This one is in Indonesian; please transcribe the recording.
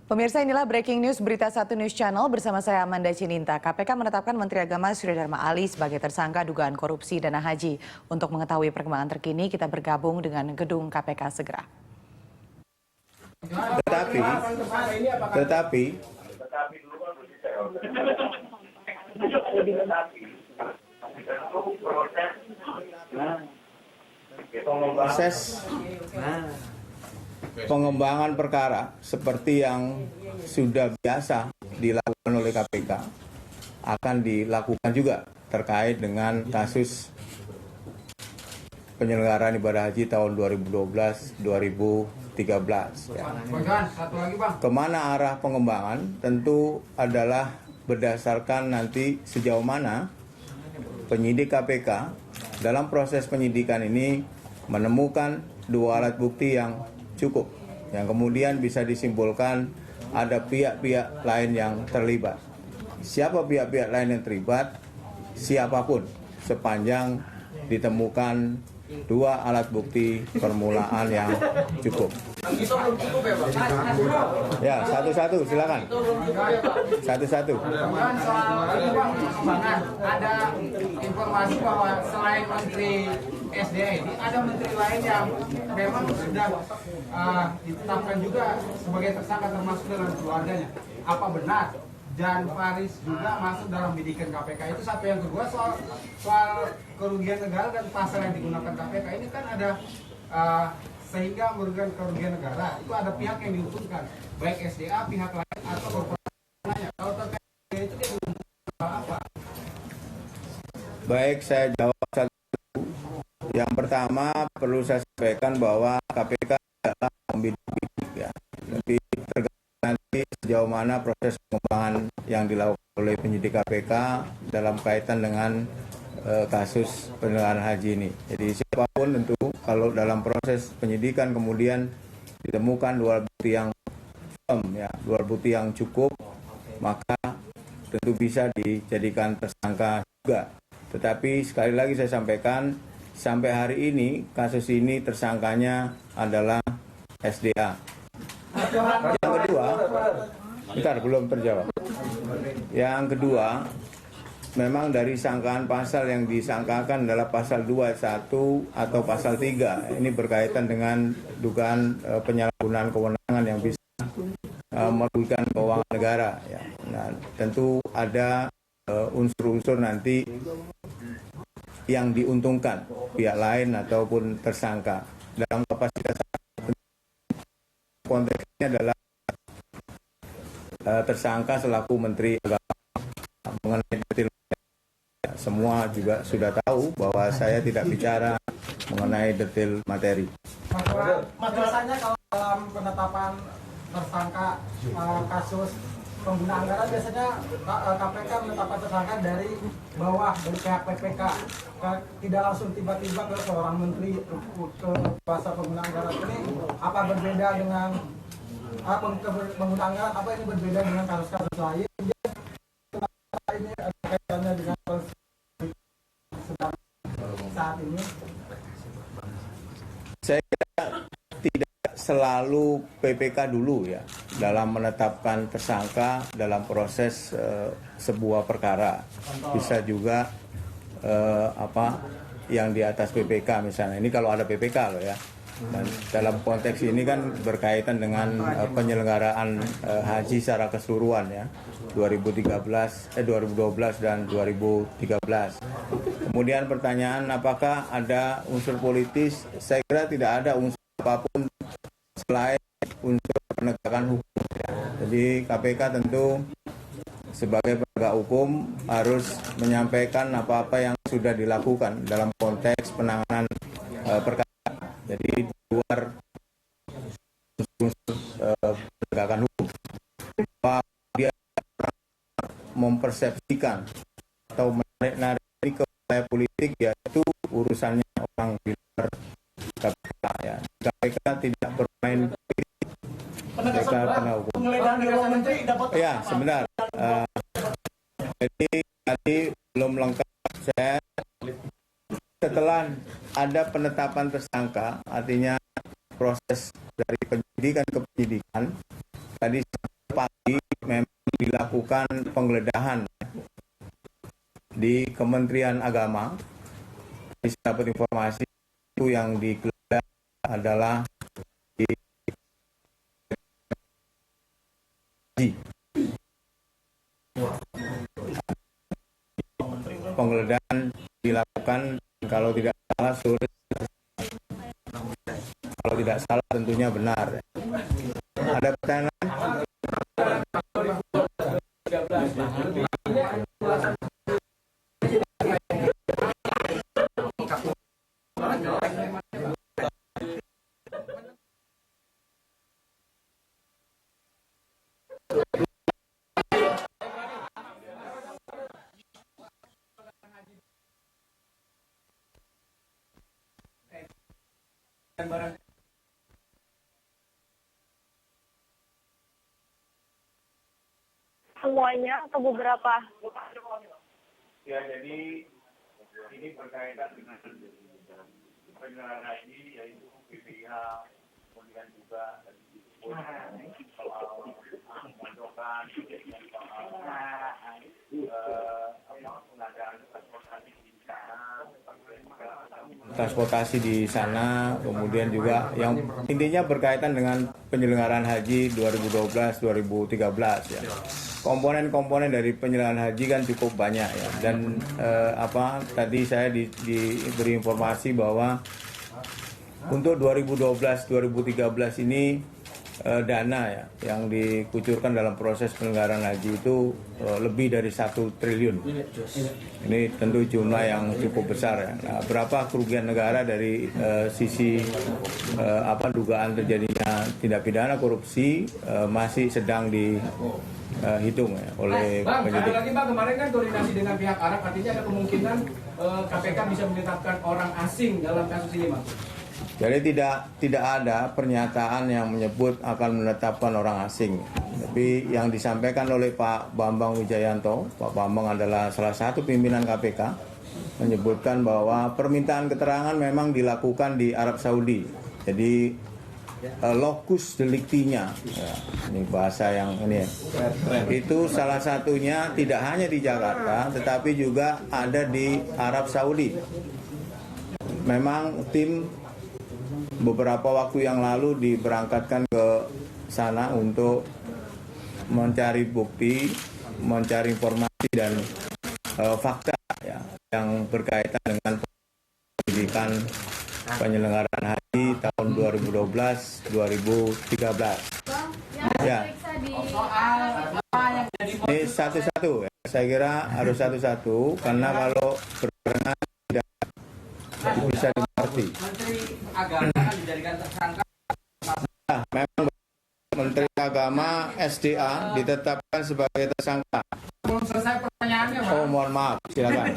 Pemirsa, inilah breaking news Berita Satu News Channel bersama saya Amanda Cininta. KPK menetapkan Menteri Agama Sri Dharma Ali sebagai tersangka dugaan korupsi dana haji. Untuk mengetahui perkembangan terkini, kita bergabung dengan gedung KPK segera. Tetapi proses pengembangan perkara seperti yang sudah biasa dilakukan oleh KPK akan dilakukan juga terkait dengan kasus penyelenggaraan ibadah haji tahun 2012-2013. Ya. Kemana arah pengembangan tentu adalah berdasarkan nanti sejauh mana penyidik KPK dalam proses penyidikan ini menemukan dua alat bukti yang cukup, yang kemudian bisa disimpulkan ada pihak-pihak lain yang terlibat. Siapa pihak-pihak lain yang terlibat? Siapapun, sepanjang ditemukan dua alat bukti permulaan yang cukup. Ya, satu-satu, silakan. Satu-satu. Ada informasi bahwa selain Menteri SDA ini, ada menteri lain yang memang sudah ditetapkan juga sebagai tersangka termasuk dalam keluarganya. Apa benar Jan Faris juga masuk dalam bidikan KPK? Itu satu. Yang kedua soal kerugian negara dan pasal yang digunakan KPK ini kan ada sehingga merugikan kerugian negara. Itu ada pihak yang diuntungkan, baik SDA, pihak lain atau korporasi lainnya. Kalau terkait itu dia diuntungkan apa? Baik, saya jawab satu. Yang pertama perlu saya sampaikan bahwa KPK adalah membidik ya. Tapi tergantung nanti sejauh mana proses pengembangan yang dilakukan oleh penyidik KPK dalam kaitan dengan kasus penyelenggaraan haji ini. Jadi siapapun tentu kalau dalam proses penyidikan kemudian ditemukan dua bukti yang firm ya, dua bukti yang cukup, maka tentu bisa dijadikan tersangka juga. Tetapi sekali lagi saya sampaikan, sampai hari ini kasus ini tersangkanya adalah SDA. Yang kedua, bentar belum terjawab. Yang kedua, memang dari sangkaan pasal yang disangkakan adalah pasal 21 atau pasal 3. Ini berkaitan dengan dugaan penyalahgunaan kewenangan yang bisa merugikan keuangan negara. Ya. Nah, tentu ada unsur-unsur nanti yang diuntungkan pihak lain ataupun tersangka. Dalam kapasitas konteksnya adalah tersangka selaku Menteri Agama. Mengenai detail semua juga sudah tahu bahwa saya tidak bicara mengenai detail materi. Biasanya kalau dalam penetapan tersangka kasus pengguna anggaran, biasanya KPK menetapkan tersangka dari bawah, dari pihak PPK, tidak langsung tiba-tiba ke seorang menteri ke kuasa pengguna anggaran. Ini apa berbeda dengan pengguna anggaran? Apa ini berbeda dengan kasus-kasus lain? Ini ada kaitannya dengan sedang saat ini. Saya kira tidak selalu PPK dulu ya dalam menetapkan tersangka dalam proses sebuah perkara. Bisa juga yang di atas PPK misalnya. Ini kalau ada PPK loh ya. Dan dalam konteks ini kan berkaitan dengan penyelenggaraan haji secara keseluruhan ya, 2012 dan 2013. Kemudian pertanyaan apakah ada unsur politis? Saya kira tidak ada unsur apapun selain unsur penegakan hukum. Ya. Jadi KPK tentu sebagai penegak hukum harus menyampaikan apa-apa yang sudah dilakukan dalam konteks penanganan perkara. Jadi di luar unsur penegakan hukum, bahwa dia mempersepsikan atau menarik ke wilayah politik, yaitu urusannya orang di luar KPK. Ya. KPK tidak bermain politik, KPK penegak hukum. Ya, sebentar. Jadi tadi belum lengkap saya. Setelah ada penetapan tersangka, artinya proses dari penyidikan ke penyidikan, tadi pagi memang dilakukan penggeledahan di Kementerian Agama. Saya dapat informasi itu yang digeledah adalah di penggeledahan dilakukan, kalau tidak salah sore, kalau tidak salah tentunya benar. Ada pertanyaan? Semuanya atau beberapa? Ya, jadi ini berkaitan dengan penyelenggaraan haji, yaitu BPIH, kemudian juga soal mondokan, pengadaan transportasi di sana, kemudian juga yang intinya berkaitan dengan penyelenggaraan haji 2012-2013 ya. Komponen-komponen dari penyelenggaraan haji kan cukup banyak ya, dan tadi saya diberi informasi bahwa untuk 2012-2013 ini dana ya yang dikucurkan dalam proses penyelenggaraan haji itu lebih dari 1 triliun. Ini tentu jumlah yang cukup besar ya. Nah, berapa kerugian negara dari sisi dugaan terjadinya tindak pidana korupsi masih sedang dihitung ya, oleh penyidik. Ada lagi Bang, kemarin kan koordinasi dengan pihak Arab, artinya ada kemungkinan KPK bisa menetapkan orang asing dalam kasus ini, Bang. Jadi tidak ada pernyataan yang menyebut akan menetapkan orang asing. Tapi yang disampaikan oleh Pak Bambang Wijayanto, Pak Bambang adalah salah satu pimpinan KPK, menyebutkan bahwa permintaan keterangan memang dilakukan di Arab Saudi. Jadi lokus deliktinya, ya, ini bahasa yang ini ya, itu salah satunya tidak hanya di Jakarta, tetapi juga ada di Arab Saudi. Memang tim beberapa waktu yang lalu diberangkatkan ke sana untuk mencari bukti, mencari informasi dan fakta ya, yang berkaitan dengan pendidikan penyelenggaraan haji tahun 2012-2013. Ya. Ini satu-satu ya. Saya kira harus satu-satu karena kalau berbarengan tidak bisa dimengerti. Menteri Agama kan dijadikan tersangka. Nah, memang Menteri Agama SDA ditetapkan sebagai tersangka. Belum selesai pertanyaannya, Bang. Oh, mohon maaf, silakan.